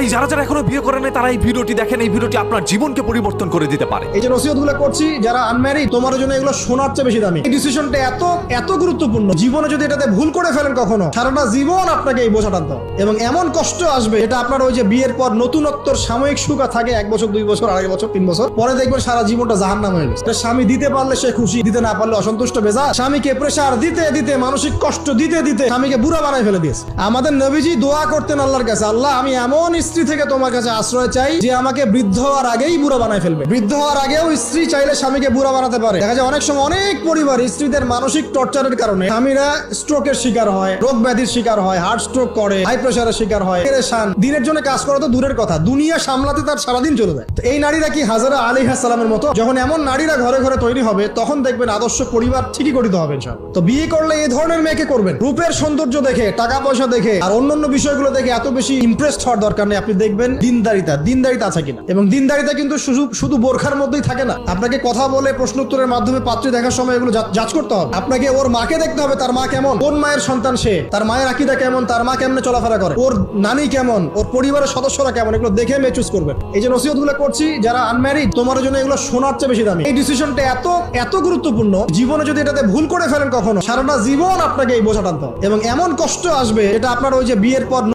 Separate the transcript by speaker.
Speaker 1: ভাই যারা যারা এখনো বিয়ে করেন নাই তারা এই ভিডিওটি দেখেন, এই ভিডিওটি আপনার জীবনকে পরিবর্তন করে দিতে পারে।
Speaker 2: এই যে নসিহতগুলো করছি যারা আনম্যারিড, তোমার জন্য এগুলো শোনার চেয়ে বেশি দামি। এই ডিসিশনটা এত গুরুত্বপূর্ণ, জীবনে যদি এটাতে ভুল করে ফেলেন কখনো, সারাটা জীবন আপনাকে এই বোঝাটা দাও এবং এমন কষ্ট আসবে এটা আপনার ওই যে বিয়ের পর নতুনত্বর সাময়িক সুখ থাকে 1 বছর 2 বছর 2.5 বছর 3 বছর পরে দেখবেন সারা জীবনটা জাহান্নাম হয়ে গেছে। স্বামী দিতে পারলে সে খুশি, দিতে না পারলে অসন্তুষ্ট বেজা। স্বামীকে প্রেসার দিতে দিতে, মানসিক কষ্ট দিতে দিতে স্বামীকে বুড়া বানায় ফেলে দিয়েছে। আমাদের নবীজি দোয়া করতেন আল্লাহর কাছে, আল্লাহ আমি এমন স্ত্রী থেকে তোমার কাছে আশ্রয় চাই যে আমাকে বৃদ্ধ হওয়ার আগেই বুড়া বানায় ফেলবে। বৃদ্ধ হওয়ার আগেও স্ত্রী চাইলে স্বামীকে বুড়া বানাতে পারে। দেখা যায় অনেক সময় অনেক পরিবার স্ত্রীদের মানসিক টর্চারের কারণে স্বামীরা স্ট্রোকের শিকার হয়, রোগ ব্যাধির শিকার হয়, হার্ট স্ট্রোক করে, হাই প্রেসারের শিকার হয়, পেরেশান। দিনের জন্য কাজ করা তো দূরের কথা, দুনিয়া সামলাতে তার সারাদিন চলে যায়। তো এই নারীরা কি হাজারা আলাইহিস সালামের মতো? যখন এমন নারীরা ঘরে ঘরে তৈরি হবে তখন দেখবেন আদর্শ পরিবার ঠিকই গঠিত হবে ইনশাআল্লাহ। তো বিয়ে করলে এই ধরনের মেয়েকে করবেন, রূপের সৌন্দর্য দেখে, টাকা পয়সা দেখে আর অন্যান্য বিষয়গুলো দেখে এত বেশি ইমপ্রেসড হওয়ার দরকার নেই। আপনি দেখবেন দিনদারিতা আছে কিনা। এবং দিনদারিতা কিন্তু শুধু বোরখার মধ্যেই থাকে না। আপনাকে কথা বলে প্রশ্ন উত্তরের মাধ্যমে পাত্রী দেখার সময় এগুলো যাচ করতে হবে। আপনাকে ওর মাকে দেখতে হবে, তার মা কেমন, কোন মায়ের সন্তান সে, তার মায়ের আকীদা কেমন, তার মা কেমনে চলাফেরা করে, ওর নানি কেমন, ওর পরিবারের সদস্যরা কেমন, এগুলো দেখে মেয়ে চুজ করবেন। এই যে নসিহতগুলো করছি যারা আনম্যারিড, তোমার জন্য এগুলো শোনার চেয়ে বেশি দামি। এই ডিসিশনটা এত গুরুত্বপূর্ণ, জীবনে যদি এটাতে ভুল করে ফেলেন কখনো, সারাটা জীবন আপনাকে এই বোঝাটা দাও এবং এমন কষ্ট আসবে এটা আপনার ওই যে বিয়ের পর